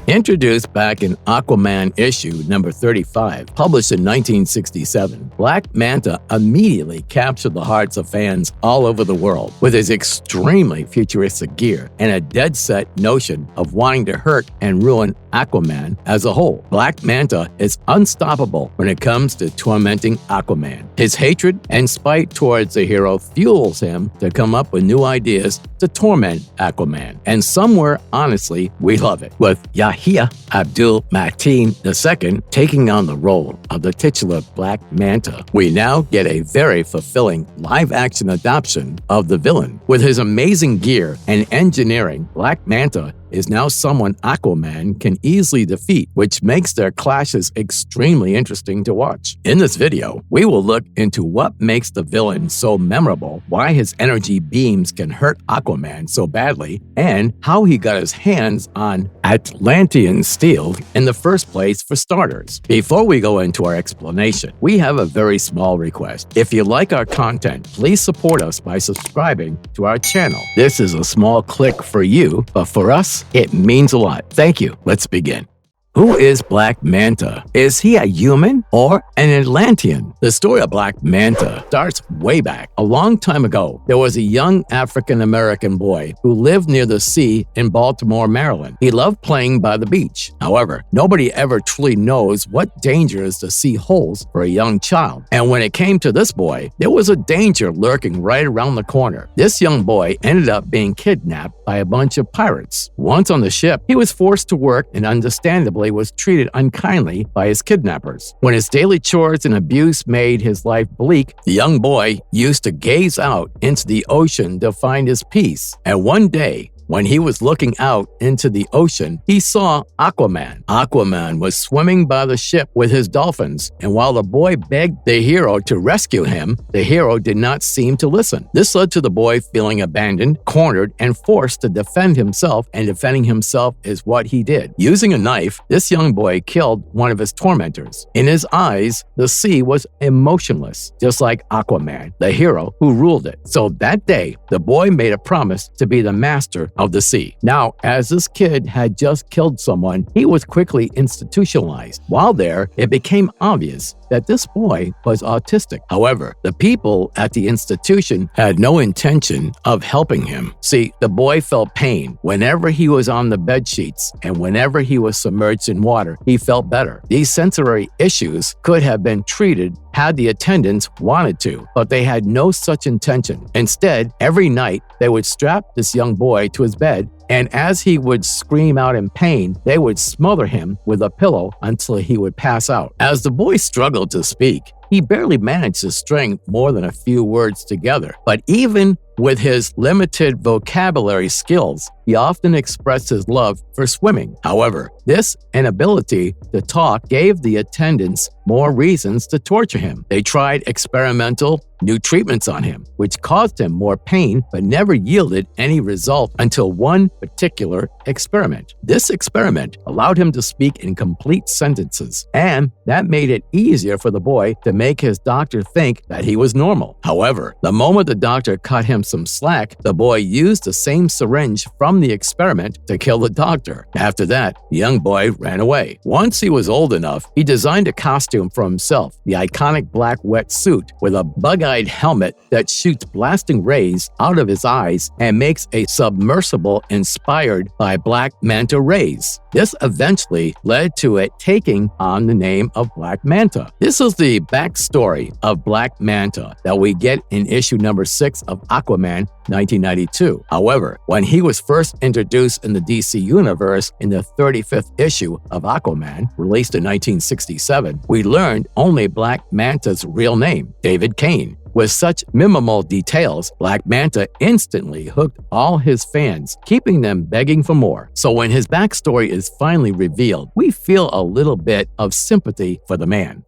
Introduced back in Aquaman issue number 35, published in 1967, Black Manta immediately captured the hearts of fans all over the world with his extremely futuristic gear and a dead-set notion of wanting to hurt and ruin Aquaman as a whole. Black Manta is unstoppable when it comes to tormenting Aquaman. His hatred and spite towards the hero fuels him to come up with new ideas to torment Aquaman. And somewhere, honestly, we love it. With Yahya Abdul-Mateen II taking on the role of the titular Black Manta, we now get a very fulfilling live-action adaptation of the villain. With his amazing gear and engineering, Black Manta is now someone Aquaman can easily defeat, which makes their clashes extremely interesting to watch. In this video, we will look into what makes the villain so memorable, why his energy beams can hurt Aquaman so badly, and how he got his hands on Atlantean steel in the first place for starters. Before we go into our explanation, we have a very small request. If you like our content, please support us by subscribing to our channel. This is a small click for you, but for us, it means a lot. Thank you. Let's begin. Who is Black Manta? Is he a human or an Atlantean? The story of Black Manta starts way back. A long time ago, there was a young African-American boy who lived near the sea in Baltimore, Maryland. He loved playing by the beach. However, nobody ever truly knows what dangers the sea holds for a young child. And when it came to this boy, there was a danger lurking right around the corner. This young boy ended up being kidnapped by a bunch of pirates. Once on the ship, he was forced to work and understandably was treated unkindly by his kidnappers. When his daily chores and abuse made his life bleak, the young boy used to gaze out into the ocean to find his peace. And one day, when he was looking out into the ocean, he saw Aquaman. Aquaman was swimming by the ship with his dolphins, and while the boy begged the hero to rescue him, the hero did not seem to listen. This led to the boy feeling abandoned, cornered, and forced to defend himself, and defending himself is what he did. Using a knife, this young boy killed one of his tormentors. In his eyes, the sea was emotionless, just like Aquaman, the hero who ruled it. So that day, the boy made a promise to be the master of the sea. Now, as this kid had just killed someone, he was quickly institutionalized. While there, it became obvious that this boy was autistic. However, the people at the institution had no intention of helping him. See, the boy felt pain whenever he was on the bed sheets, and whenever he was submerged in water, he felt better. These sensory issues could have been treated had the attendants wanted to, but they had no such intention. Instead, every night, they would strap this young boy to his bed, and as he would scream out in pain, they would smother him with a pillow until he would pass out. As the boy struggled to speak, he barely managed to string more than a few words together. But even with his limited vocabulary skills, he often expressed his love for swimming. However, this inability to talk gave the attendants more reasons to torture him. They tried experimental new treatments on him, which caused him more pain but never yielded any result until one particular experiment. This experiment allowed him to speak in complete sentences, and that made it easier for the boy to make his doctor think that he was normal. However, the moment the doctor cut him some slack, the boy used the same syringe from the experiment to kill the doctor. After that, the young boy ran away. Once he was old enough, he designed a costume for himself, the iconic black wetsuit with a bug-eyed helmet that shoots blasting rays out of his eyes and makes a submersible inspired by Black Manta rays. This eventually led to it taking on the name of Black Manta. This is the backstory of Black Manta that we get in issue number 6 of Aquaman 1992. However, when he was first introduced in the DC universe in the 35th issue of Aquaman, released in 1967, we learned only Black Manta's real name, David Kane. With such minimal details, Black Manta instantly hooked all his fans, keeping them begging for more. So when his backstory is finally revealed, we feel a little bit of sympathy for the man.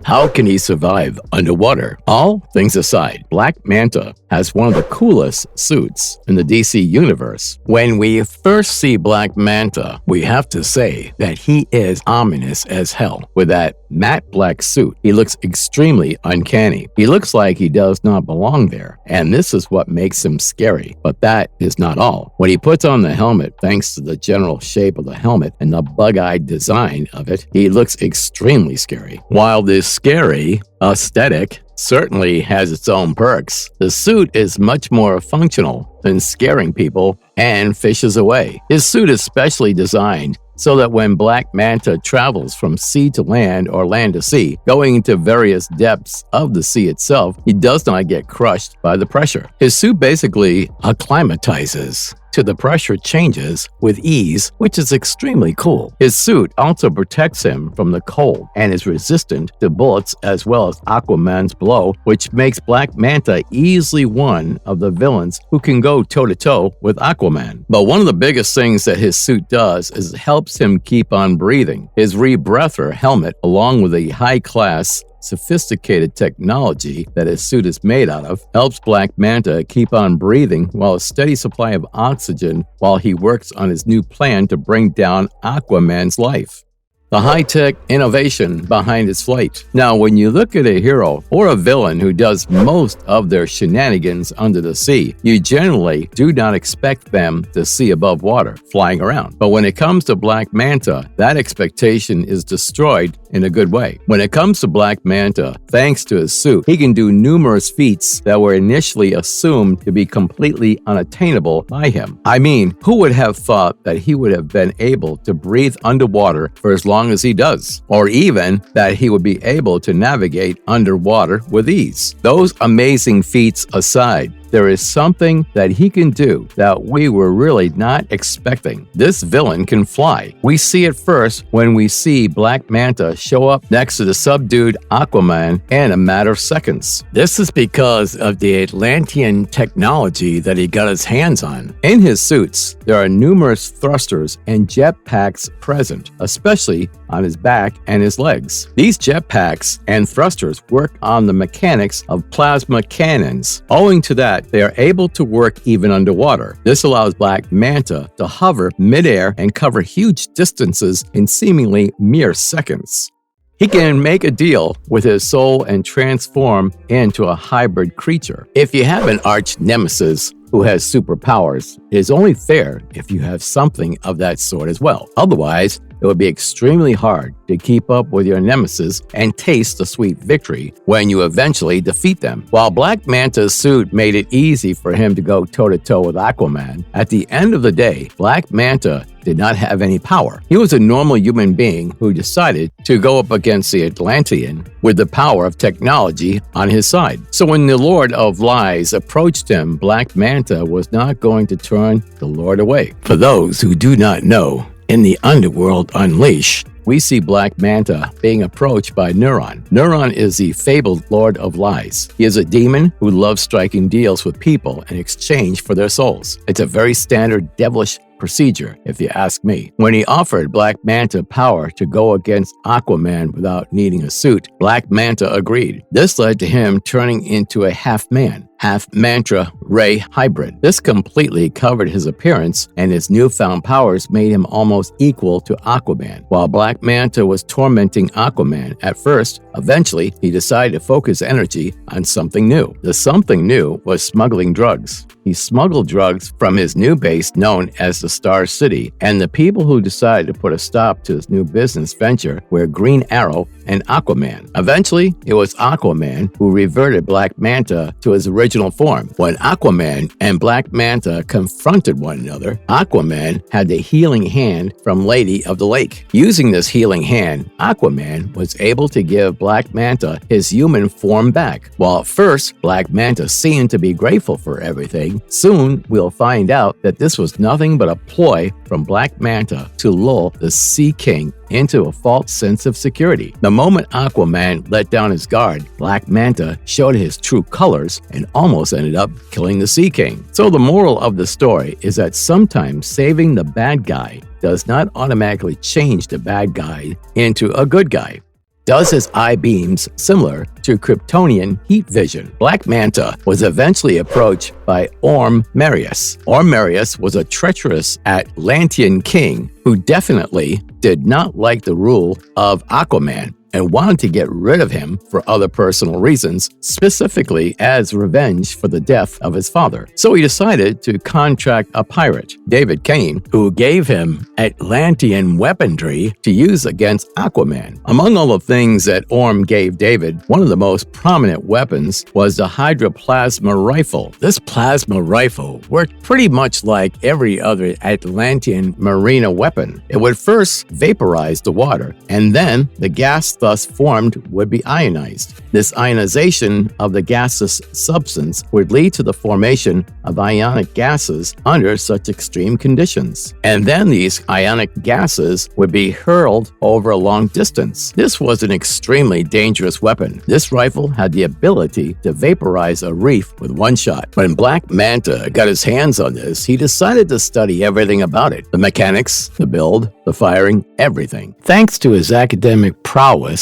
How can he survive underwater? All things aside, Black Manta has one of the coolest suits in the DC universe. When we first see Black Manta, we have to say that he is ominous as hell. With that matte black suit, he looks extremely uncanny. He looks like he does not belong there, and this is what makes him scary. But that is not all. When he puts on the helmet, thanks to the general shape of the helmet and the bug-eyed design of it, he looks extremely scary. While this scary aesthetic certainly has its own perks, the suit is much more functional than scaring people and fishes away. His suit is specially designed so that when Black Manta travels from sea to land or land to sea, going into various depths of the sea itself, he does not get crushed by the pressure. His suit basically acclimatizes to the pressure changes with ease, which is extremely cool. His suit also protects him from the cold and is resistant to bullets as well as Aquaman's blow, which makes Black Manta easily one of the villains who can go toe-to-toe with Aquaman. But one of the biggest things that his suit does is it helps him keep on breathing. His rebreather helmet, along with a high-class sophisticated technology that his suit is made out of, helps Black Manta keep on breathing while a steady supply of oxygen while he works on his new plan to bring down Aquaman's life. The high-tech innovation behind its flight. Now, when you look at a hero or a villain who does most of their shenanigans under the sea, you generally do not expect them to see above water, flying around. But when it comes to Black Manta, that expectation is destroyed in a good way. When it comes to Black Manta, thanks to his suit, he can do numerous feats that were initially assumed to be completely unattainable by him. I mean, who would have thought that he would have been able to breathe underwater for as long as he does, or even that he would be able to navigate underwater with ease? Those amazing feats aside, there is something that he can do that we were really not expecting. This villain can fly. We see it first when we see Black Manta show up next to the subdued Aquaman in a matter of seconds. This is because of the Atlantean technology that he got his hands on. In his suits, there are numerous thrusters and jetpacks present, especially on his back and his legs. These jetpacks and thrusters work on the mechanics of plasma cannons. Owing to that, they are able to work even underwater. This allows Black Manta to hover midair and cover huge distances in seemingly mere seconds. He can make a deal with his soul and transform into a hybrid creature. If you have an arch nemesis who has superpowers, it is only fair if you have something of that sort as well. Otherwise, it would be extremely hard to keep up with your nemesis and taste the sweet victory when you eventually defeat them. While Black Manta's suit made it easy for him to go toe-to-toe with Aquaman, at the end of the day, Black Manta did not have any power. He was a normal human being who decided to go up against the Atlantean with the power of technology on his side. So when the Lord of Lies approached him, Black Manta was not going to turn the Lord away. For those who do not know, in the Underworld Unleashed, we see Black Manta being approached by Neuron. Neuron is the fabled Lord of Lies. He is a demon who loves striking deals with people in exchange for their souls. It's a very standard devilish procedure, if you ask me. When he offered Black Manta power to go against Aquaman without needing a suit, Black Manta agreed. This led to him turning into a half-man, half-mantra ray hybrid. This completely covered his appearance, and his newfound powers made him almost equal to Aquaman. While Black Manta was tormenting Aquaman at first, eventually he decided to focus energy on something new. The something new was smuggling drugs. He smuggled drugs from his new base known as the Star City, and the people who decided to put a stop to his new business venture were Green Arrow and Aquaman. Eventually, it was Aquaman who reverted Black Manta to his original form. When Aquaman and Black Manta confronted one another, Aquaman had the healing hand from Lady of the Lake. Using this healing hand, Aquaman was able to give Black Manta his human form back. While at first, Black Manta seemed to be grateful for everything, soon we'll find out that this was nothing but a ploy from Black Manta to lull the Sea King into a false sense of security. The moment Aquaman let down his guard, Black Manta showed his true colors and almost ended up killing the Sea King. So the moral of the story is that sometimes saving the bad guy does not automatically change the bad guy into a good guy. Does his eye beams similar to Kryptonian heat vision? Black Manta was eventually approached by Orm Marius. Orm Marius was a treacherous Atlantean king who definitely did not like the rule of Aquaman and wanted to get rid of him for other personal reasons, specifically as revenge for the death of his father. So he decided to contract a pirate, David Kane, who gave him Atlantean weaponry to use against Aquaman. Among all the things that Orm gave David, one of the most prominent weapons was the hydroplasma rifle. This plasma rifle worked pretty much like every other Atlantean marina weapon. It would first vaporize the water, and then the gas thus formed would be ionized. This ionization of the gaseous substance would lead to the formation of ionic gases under such extreme conditions. And then these ionic gases would be hurled over a long distance. This was an extremely dangerous weapon. This rifle had the ability to vaporize a reef with one shot. When Black Manta got his hands on this, he decided to study everything about it. The mechanics, the build, the firing, everything. Thanks to his academic prowess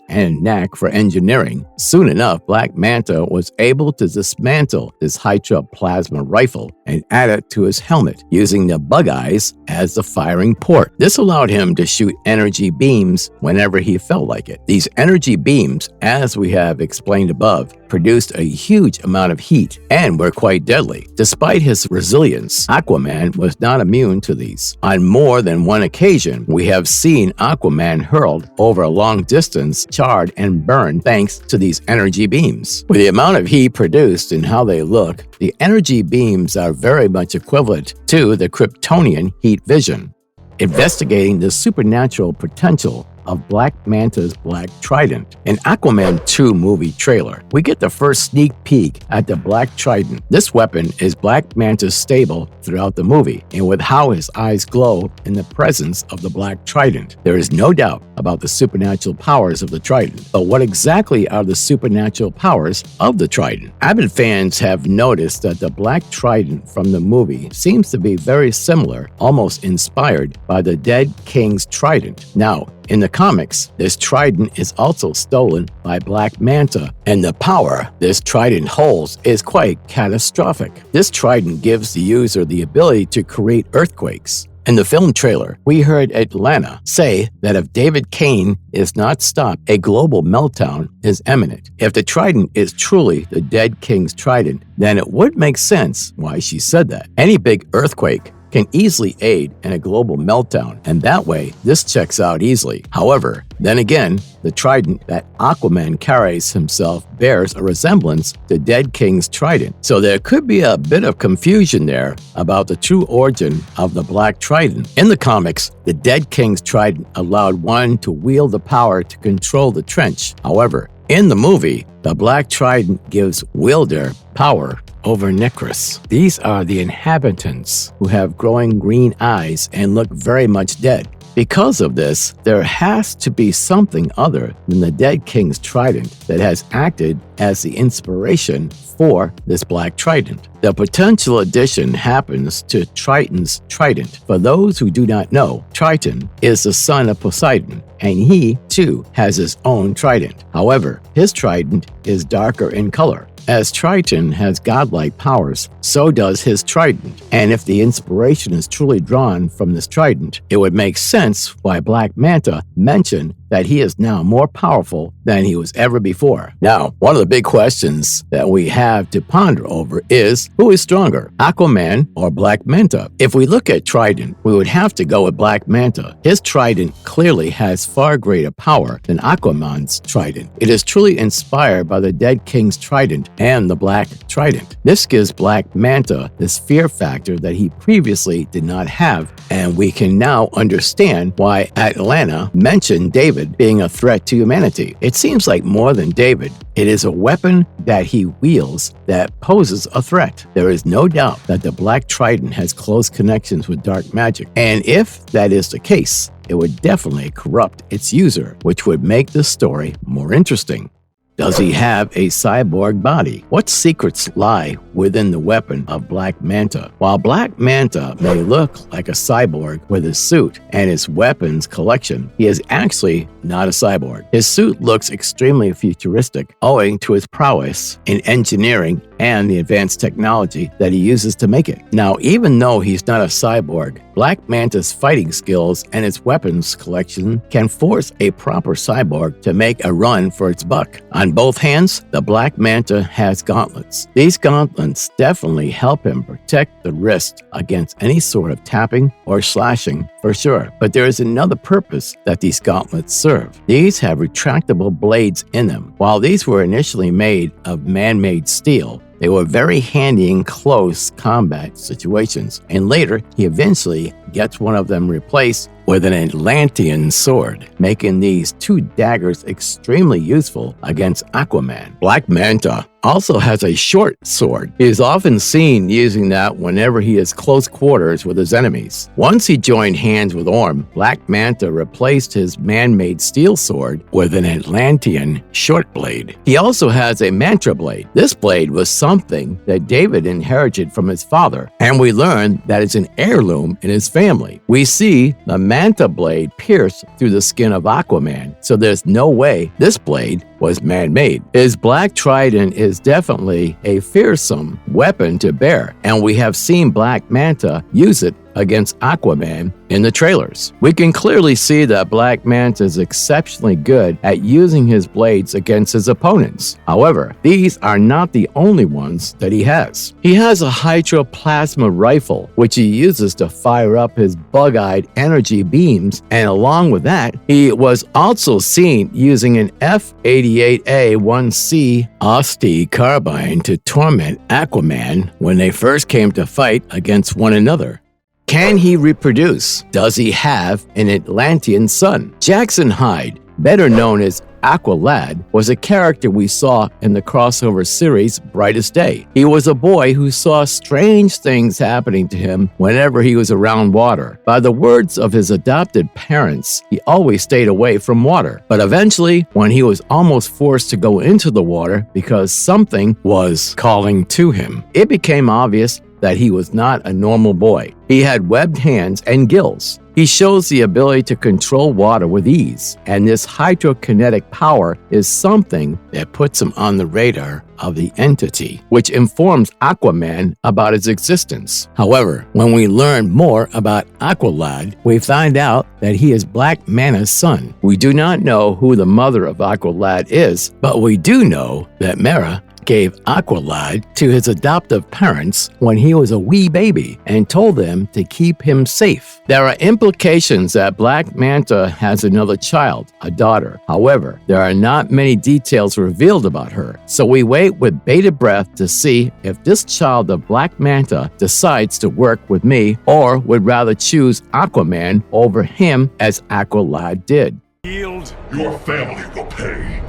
and knack for engineering, soon enough, Black Manta was able to dismantle his hydroplasma rifle and add it to his helmet, using the bug eyes as the firing port. This allowed him to shoot energy beams whenever he felt like it. These energy beams, as we have explained above, produced a huge amount of heat and were quite deadly. Despite his resilience, Aquaman was not immune to these. On more than one occasion, we have seen Aquaman hurled over a long distance, charred and burned thanks to these energy beams. With the amount of heat produced and how they look, the energy beams are very much equivalent to the Kryptonian heat vision. Investigating the supernatural potential of Black Manta's Black Trident. In Aquaman 2 movie trailer, we get the first sneak peek at the Black Trident. This weapon is Black Manta's stable throughout the movie, and with how his eyes glow in the presence of the Black Trident, there is no doubt about the supernatural powers of the Trident. But what exactly are the supernatural powers of the Trident? Avid fans have noticed that the Black Trident from the movie seems to be very similar, almost inspired by the dead king's trident. Now, in the comics, this trident is also stolen by Black Manta, and the power this trident holds is quite catastrophic. This trident gives the user the ability to create earthquakes. In the film trailer, we heard Atlanta say that if David Kane is not stopped, a global meltdown is imminent. If the trident is truly the dead king's trident, then it would make sense why she said that. Any big earthquake can easily aid in a global meltdown, and that way, this checks out easily. However, then again, the trident that Aquaman carries himself bears a resemblance to Dead King's trident. So there could be a bit of confusion there about the true origin of the Black Trident. In the comics, the Dead King's trident allowed one to wield the power to control the trench. However, in the movie, the Black Trident gives wielder power over Necros. These are the inhabitants who have glowing green eyes and look very much dead. Because of this, there has to be something other than the Dead King's trident that has acted as the inspiration for this Black Trident. The potential addition happens to Triton's trident. For those who do not know, Triton is the son of Poseidon, and he, too, has his own trident. However, his trident is darker in color. As Triton has godlike powers, so does his trident. And if the inspiration is truly drawn from this trident, it would make sense why Black Manta mentioned that he is now more powerful than he was ever before. Now, one of the big questions that we have to ponder over is, who is stronger, Aquaman or Black Manta? If we look at Trident, we would have to go with Black Manta. His trident clearly has far greater power than Aquaman's trident. It is truly inspired by the Dead King's trident and the Black Trident. This gives Black Manta this fear factor that he previously did not have, and we can now understand why Atlanta mentioned David being a threat to humanity. It seems like more than David, it is a weapon that he wields that poses a threat. There is no doubt that the Black Trident has close connections with dark magic, and if that is the case, it would definitely corrupt its user, which would make the story more interesting. Does he have a cyborg body? What secrets lie within the weapon of Black Manta. While Black Manta may look like a cyborg with his suit and his weapons collection, he is actually not a cyborg. His suit looks extremely futuristic owing to his prowess in engineering and the advanced technology that he uses to make it. Now, even though he's not a cyborg, Black Manta's fighting skills and its weapons collection can force a proper cyborg to make a run for its buck. On both hands, the Black Manta has gauntlets. These gauntlets definitely help him protect the wrist against any sort of tapping or slashing for sure. But there is another purpose that these gauntlets serve. These have retractable blades in them. While these were initially made of man-made steel, they were very handy in close combat situations, and later he eventually gets one of them replaced with an Atlantean sword, making these two daggers extremely useful against Aquaman. Black Manta also has a short sword. He is often seen using that whenever he is close quarters with his enemies. Once he joined hands with Orm, Black Manta replaced his man-made steel sword with an Atlantean short blade. He also has a Manta blade. This blade was something that David inherited from his father, and we learn that it's an heirloom in his family. We see the Manta blade pierce through the skin of Aquaman, so there's no way this blade was man-made. His black trident is definitely a fearsome weapon to bear, and we have seen Black Manta use it against Aquaman in the trailers. We can clearly see that Black Manta is exceptionally good at using his blades against his opponents. However, these are not the only ones that he has. He has a hydroplasma rifle, which he uses to fire up his bug-eyed energy beams, and along with that, he was also seen using an F-88A-1C Osti carbine to torment Aquaman when they first came to fight against one another. Can he reproduce? Does he have an Atlantean son? Jackson Hyde, better known as Aqualad, was a character we saw in the crossover series Brightest Day. He was a boy who saw strange things happening to him whenever he was around water. By the words of his adopted parents, he always stayed away from water. But eventually, when he was almost forced to go into the water because something was calling to him, it became obvious that he was not a normal boy. He had webbed hands and gills. He shows the ability to control water with ease, and this hydrokinetic power is something that puts him on the radar of the entity, which informs Aquaman about his existence. However, when we learn more about Aqualad, we find out that he is Black Manta's son. We do not know who the mother of Aqualad is, but we do know that Mera gave Aqualad to his adoptive parents when he was a wee baby and told them to keep him safe. There are implications that Black Manta has another child, a daughter. However, there are not many details revealed about her, so we wait with bated breath to see if this child of Black Manta decides to work with me or would rather choose Aquaman over him as Aqualad did. Yield, your family will pay.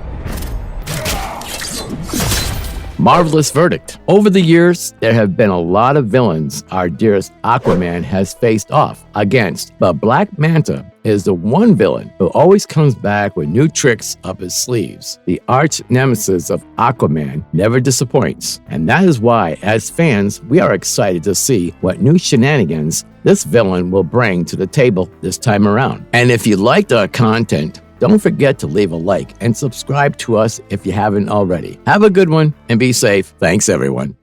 Marvelous verdict. Over the years, there have been a lot of villains our dearest Aquaman has faced off against, but Black Manta is the one villain who always comes back with new tricks up his sleeves. The arch nemesis of Aquaman never disappoints, and that is why, as fans, we are excited to see what new shenanigans this villain will bring to the table this time around. And if you liked our content, don't forget to leave a like and subscribe to us if you haven't already. Have a good one and be safe. Thanks, everyone.